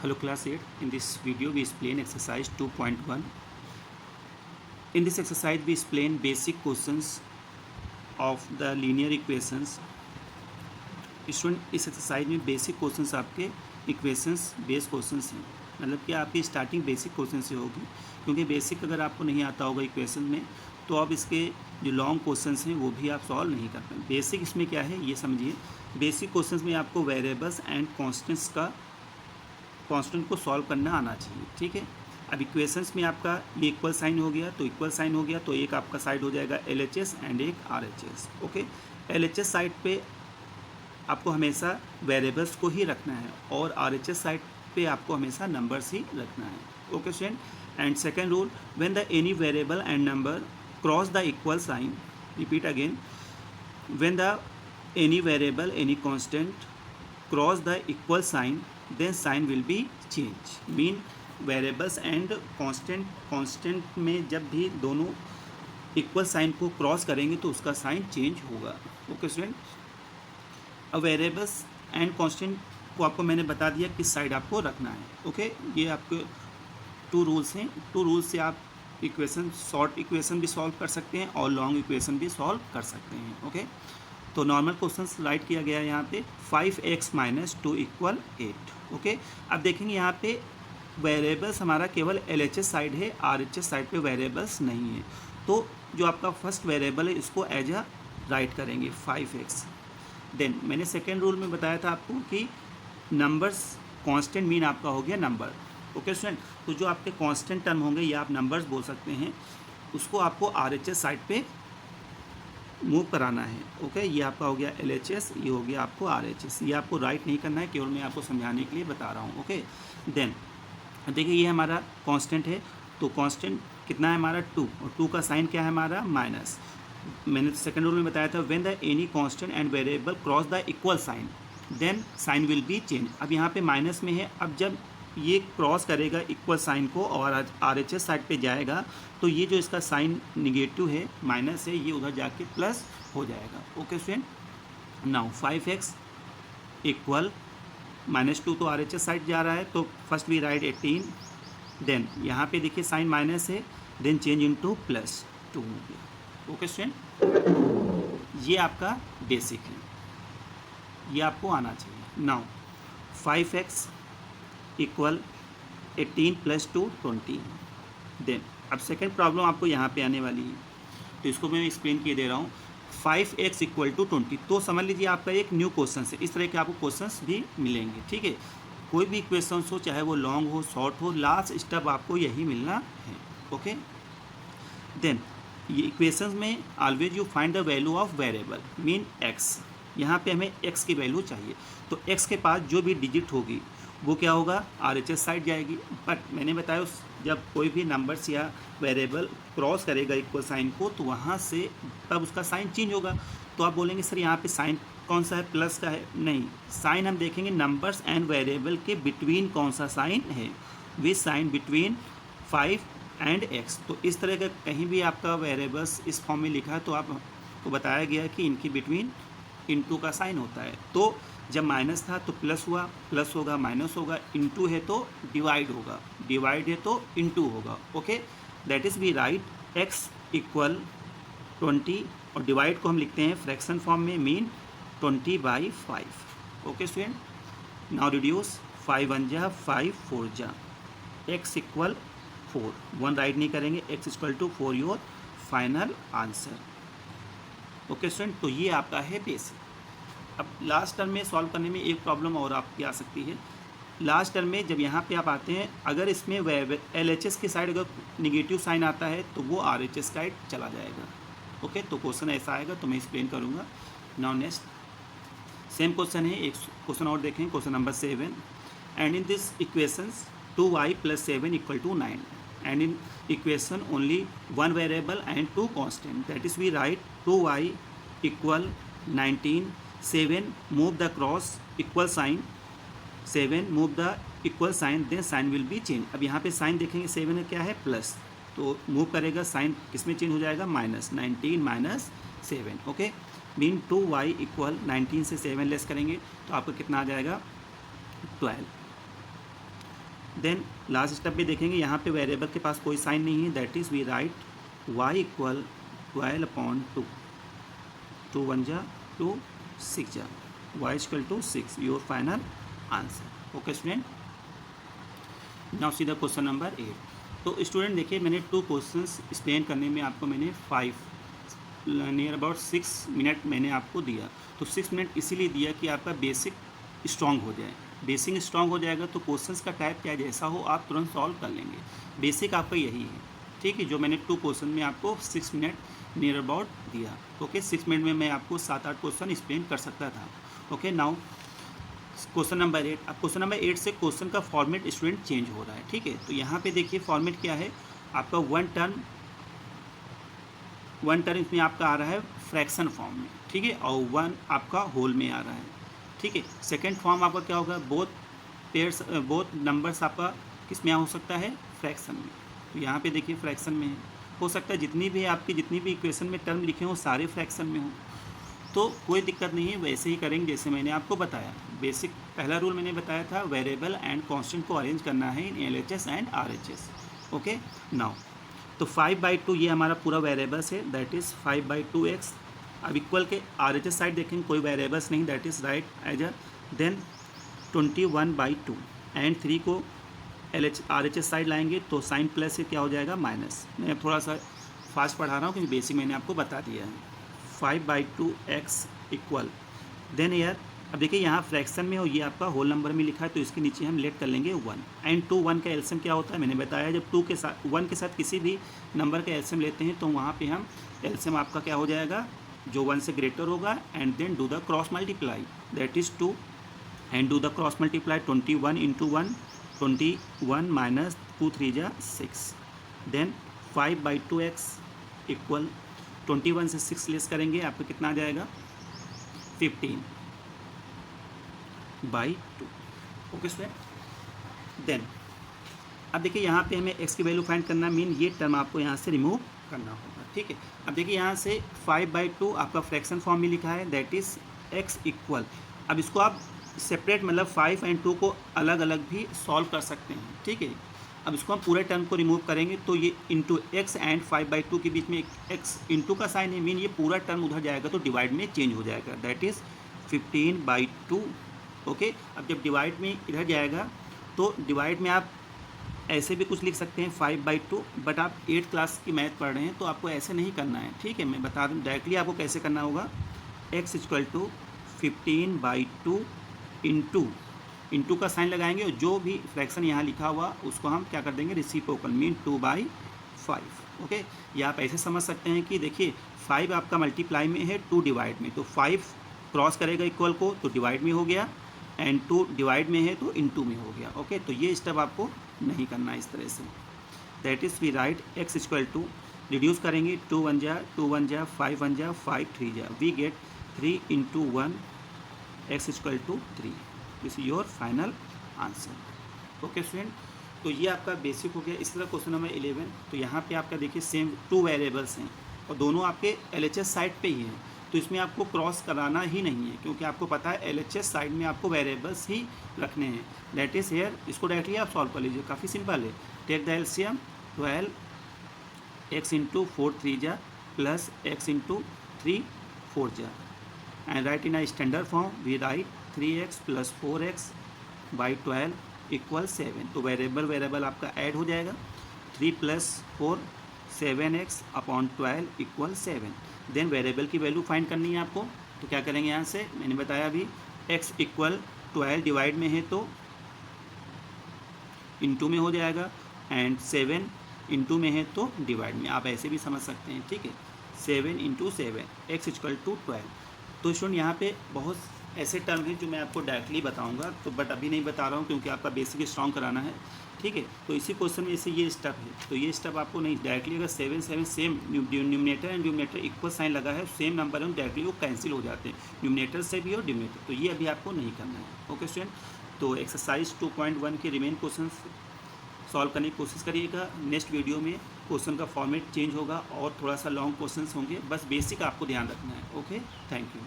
Hello class 8. In this video we explain exercise 2.1. In this exercise we explain basic questions of the linear equations. Student इस exercise में basic questions आपके equations base questions हैं, मतलब कि आपकी starting basic question से होगी, क्योंकि बेसिक अगर आपको नहीं आता होगा इक्वेशन में तो आप इसके जो लॉन्ग क्वेश्चंस हैं वो भी आप सॉल्व नहीं कर पाएंगे। बेसिक इसमें क्या है ये समझिए। बेसिक क्वेश्चंस में आपको वेरिएबल्स एंड कांस्टेंट को सॉल्व करना आना चाहिए, ठीक है। अब इक्वेशंस में आपका ये इक्वल साइन हो गया तो इक्वल साइन हो गया तो एक आपका साइड हो जाएगा LHS एंड एक RHS। ओके, LHS साइड पे आपको हमेशा वेरिएबल्स को ही रखना है और RHS साइड पे आपको हमेशा नंबर्स ही रखना है। Okay student, and second rule, when the any variable and number cross the equal sign, repeat again, when the any variable any constant cross the equal sign then sign will be change. Mean variables and constant में जब भी दोनों equal sign को cross करेंगे तो उसका sign change होगा। Okay student, अब वेरिएबल्स एंड कांस्टेंट को आपको मैंने बता दिया किस साइड आपको रखना है। ओके, ये आपके टू रूल्स हैं। टू रूल्स से आप इक्वेशन, शॉर्ट इक्वेशन भी सॉल्व कर सकते हैं और लॉन्ग इक्वेशन भी सॉल्व कर सकते हैं। ओके, तो नॉर्मल क्वेश्चन राइट किया गया है यहाँ पे 5x - 2 = 8। ओके, अब देखेंगे यहाँ पे वेरिएबल्स हमारा केवल LHS साइड है, RHS साइड पे वेरिएबल्स नहीं है, तो जो आपका फर्स्ट वेरिएबल है इसको एज अ राइट करेंगे 5x। देन मैंने सेकेंड रूल में बताया था आपको कि नंबर्स कांस्टेंट मीन आपका हो गया नंबर। ओके स्टूडेंट, तो जो आपके कांस्टेंट टर्म होंगे या आप नंबर्स बोल सकते हैं, उसको आपको RHS साइड पे मूव कराना है। ओके, ये आपका हो गया LHS, ये हो गया आपको RHS। ये आपको राइट नहीं करना है, केवल मैं आपको समझाने के लिए बता रहा हूँ। ओके, देन देखिए ये हमारा कांस्टेंट है, तो कांस्टेंट कितना है हमारा 2, और 2 का साइन क्या है हमारा माइनस। मैंने सेकंड रूल में बताया था when the any constant and variable cross the equal sign then sign will be change. अब यहाँ पे माइनस में है, अब जब ये क्रॉस करेगा इक्वल साइन को और RHS साइड पे जाएगा तो ये जो इसका साइन निगेटिव है, माइनस है, ये उधर जाके प्लस हो जाएगा। ओके स्टूडेंट, नाउ 5x = -2, तो RHS साइड जा रहा है तो फर्स्ट वी राइट 18। देन यहाँ पे देखिए साइन माइनस है, देन चेंज इनटू +2 हो गया। ओके स्टूडेंट, ये आपका बेसिक है, ये आपको आना चाहिए। Now 5x = 18 + 2 20। देन अब सेकेंड प्रॉब्लम आपको यहाँ पे आने वाली है, तो इसको मैं एक्सप्लेन किए दे रहा हूँ। 5x = 20, तो समझ लीजिए आपका एक न्यू क्वेश्चन है। इस तरह के आपको क्वेश्चंस भी मिलेंगे, ठीक है। कोई भी क्वेश्चन हो, चाहे वो लॉन्ग हो शॉर्ट हो, लास्ट स्टेप आपको यही मिलना है। ओके, देन ये इक्वेशंस में always you find the value of variable mean x। यहाँ पे हमें x की वैल्यू चाहिए, तो x के पास जो भी डिजिट होगी वो क्या होगा, RHS साइड जाएगी। बट मैंने बताया जब कोई भी नंबर्स या वेरिएबल क्रॉस करेगा इक्वल साइन को तो वहाँ से तब उसका साइन चेंज होगा। तो आप बोलेंगे सर यहाँ पे साइन कौन सा है, प्लस का है? नहीं, साइन हम देखेंगे नंबर्स एंड वेरिएबल के बिटवीन कौन सा साइन है, which sign between 5 and x। तो इस तरह का कहीं भी आपका वेरिएबल्स इस फॉर्म में लिखा है तो आपको बताया गया कि इनकी बिटवीन इनटू का साइन होता है। तो जब माइनस था तो प्लस हुआ, प्लस होगा माइनस होगा, इनटू है तो डिवाइड होगा, डिवाइड है तो इनटू होगा। Okay, that is we write x = 20 और डिवाइड को हम लिखते हैं फ्रैक्शन फॉर्म में mean 20/5। Okay student, now reduce 5 1 जा 5 4 जा, x = 4, 1 राइट नहीं करेंगे, x = 4 your final answer. Okay student, तो ये आपका है बेसिक। अब लास्ट टर्म में सॉल्व करने में एक प्रॉब्लम और आपकी आ सकती है। लास्ट टर्म में जब यहाँ पे आप आते हैं, अगर इसमें LHS की साइड अगर निगेटिव साइन आता है तो वो RHS साइड चला जाएगा। ओके, तो क्वेश्चन ऐसा आएगा तो मैं एक्सप्लेन करूँगा। नाउ नेक्स्ट सेम क्वेश्चन है, एक क्वेश्चन और देखें, question number 7। And in this equations 2y + 7 = 9, and in equation only one variable and 2 constant, that is we write 2y = 19, 7 move the cross equal sign, 7 move the equal sign then sign will be change। अब यहाँ पे sign देखेंगे 7 है क्या है plus, तो move करेगा sign किसमें चेंज हो जाएगा, माइनस, 19 - 7। ओके, मीन 2y = 19 से 7 लेस करेंगे तो आपको कितना आ जाएगा 12। देन लास्ट स्टेप भी देखेंगे, यहाँ पे वेरिएबल के पास कोई साइन नहीं है, that is we write y equal 12/2, 2 1 जा 2 6 जा, y equal to 6, your final answer. Okay student, now see the question number 8। तो स्टूडेंट देखिए, मैंने 2 क्वेश्चंस एक्सप्लेन करने में आपको मैंने 5 नियर अबाउट 6 मिनट मैंने आपको दिया। तो 6 मिनट इसीलिए दिया कि आपका बेसिक स्ट्रॉन्ग हो जाए। बेसिक स्ट्रॉन्ग हो जाएगा तो क्वेश्चंस का टाइप क्या जैसा हो आप तुरंत सॉल्व कर लेंगे। बेसिक आपका यही है, ठीक है, जो मैंने 2 क्वेश्चन में आपको 6 मिनट नियर अबाउट दिया। ओके, 6 मिनट में मैं आपको 7-8 क्वेश्चन एक्सप्लेन कर सकता था। Okay, now question number 8। अब क्वेश्चन नंबर 8 से क्वेश्चन का फॉर्मेट स्टूडेंट चेंज हो रहा है, ठीक है। तो यहाँ पे देखिए फॉर्मेट क्या है आपका, वन टर्म इसमें आपका आ रहा है फ्रैक्शन फॉर्म में, ठीक है, और 1 आपका होल में आ रहा है, ठीक है। सेकंड फॉर्म आपका क्या होगा, बोथ नंबर्स आपका किस में हो सकता है, फ्रैक्शन में। तो यहाँ पे देखिए फ्रैक्शन में हो सकता है जितनी भी इक्वेशन में टर्म लिखे हों सारे फ्रैक्शन में हों, तो कोई दिक्कत नहीं है, वैसे ही करेंगे जैसे मैंने आपको बताया। बेसिक पहला रूल मैंने बताया था, वेरिएबल एंड कांस्टेंट को अरेंज करना है इन LHS and RHS। Okay, now तो 5/2 ये हमारा पूरा वेरिएबल्स है, दैट इज़ 5/2x। अब इक्वल के RHS साइड देखेंगे, कोई वेरिएबल्स नहीं, that is write as a, then 21/2 and 3 को RHS साइड लाएंगे तो साइन प्लस से क्या हो जाएगा, माइनस। मैं अब थोड़ा सा फास्ट पढ़ा रहा हूँ क्योंकि बेसिक मैंने आपको बता दिया है। 5/2x इक्वल, देन यार अब देखिए यहाँ फ्रैक्शन में हो, ये आपका होल नंबर में लिखा है तो इसके नीचे हम लेट कर लेंगे 1 एंड 2। 1 का एलसीएम क्या होता है मैंने बताया, जब 2 के साथ 1 के साथ किसी भी नंबर का एलसीएम लेते हैं तो वहाँ पे हम एलसीएम आपका क्या हो जाएगा, जो 1 से ग्रेटर होगा, and then do the cross multiply, that is 2 and do the cross multiply 21 into 1, 21 minus 2 3 जा 6, देन 5/2x इक्वल 21 से 6 लेस करेंगे आपको कितना आ जाएगा, 15/2। ओके स्टूडेंट, देन अब देखिए यहाँ पे हमें x की वैल्यू फाइंड करना, मीन ये टर्म आपको यहाँ से रिमूव करना होगा, ठीक है। अब देखिए यहाँ से 5/2 आपका फ्रैक्शन फॉर्म में लिखा है, दैट इज़ x इक्वल, अब इसको आप सेपरेट मतलब 5 एंड 2 को अलग अलग भी सॉल्व कर सकते हैं, ठीक है। अब इसको हम पूरे टर्म को रिमूव करेंगे तो ये इंटू x एंड 5/2 के बीच में एक x इंटू का साइन है, मीन ये पूरा टर्म उधर जाएगा तो डिवाइड में चेंज हो जाएगा, दैट इज़ 15/2। ओके, अब जब डिवाइड में इधर जाएगा तो डिवाइड में आप ऐसे भी कुछ लिख सकते हैं 5/2, बट आप 8th क्लास की मैथ पढ़ रहे हैं तो आपको ऐसे नहीं करना है, ठीक है। मैं बता दूँ डायरेक्टली आपको कैसे करना होगा, x इक्वल टू 15/2 इंटू का साइन लगाएंगे और जो भी फ्रैक्शन यहाँ लिखा हुआ उसको हम क्या कर देंगे, रेसिप्रोकल, मीन 2/5। ओके, या आप ऐसे समझ सकते हैं कि देखिए 5 आपका मल्टीप्लाई में है, 2 डिवाइड में, तो 5 क्रॉस करेगा इक्वल को तो डिवाइड में हो गया, एंड 2 डिवाइड में है तो इनटू में हो गया। ओके, तो ये स्टेप आपको नहीं करना इस तरह से, that is we write x equal to, reduce करेंगे 2 1 जा 2 1 जा 5 1 जा 5 3 जा, we get 3 into 1 x equal to 3, this is your final answer. Okay student, तो ये आपका बेसिक हो गया। इस तरह क्वेश्चन नंबर 11, तो यहाँ पे आपका देखिए सेम 2 वेरिएबल्स हैं और दोनों आपके LHS साइड पे ही हैं, तो इसमें आपको क्रॉस कराना ही नहीं है क्योंकि आपको पता है LHS साइड में आपको वेरिएबल्स ही रखने हैं, दैट इज़ हेयर। इसको डायरेक्टली आप सॉल्व कर लीजिए, काफ़ी सिंपल है। Take the LCM 12x into 4 3 जा प्लस x इंटू 3 4 जा, and write in a standard form we write 3x plus 4x by 12 equal 7। तो वेरिएबल आपका ऐड हो जाएगा, 3 plus 4 7x upon 12 equal 7। Then variable की वैल्यू फाइंड करनी है आपको, तो क्या करेंगे यहाँ से, मैंने बताया अभी x इक्वल 12 डिवाइड में है तो इंटू में हो जाएगा, एंड 7 इंटू में है तो डिवाइड में, आप ऐसे भी समझ सकते हैं, ठीक है। 7 इंटू 7 x इक्वल टू 12। तो स्टूडेंट यहाँ पे बहुत ऐसे टर्म हैं जो मैं आपको डायरेक्टली बताऊंगा, तो बट अभी नहीं बता रहा हूँ क्योंकि आपका बेसिक स्ट्रॉन्ग कराना है, ठीक है। तो इसी क्वेश्चन में ऐसे ये स्टेप है, तो ये स्टेप आपको नहीं डायरेक्टली, अगर 7 7 same numerator and denominator equal sign लगा है, सेम नंबर है, डायरेक्टली वो कैंसिल हो जाते हैं न्यूमिनेटर से भी और डिनोमिनेटर, तो ये अभी आपको नहीं करना है। ओके स्टूडेंट, तो एक्सरसाइज 2.1 के रिमेन क्वेश्चन सॉल्व करने की कोशिश करिएगा। नेक्स्ट वीडियो में क्वेश्चन का फॉर्मेट चेंज होगा और थोड़ा सा लॉन्ग क्वेश्चन होंगे, बस बेसिक आपको ध्यान रखना है। Okay, thank you.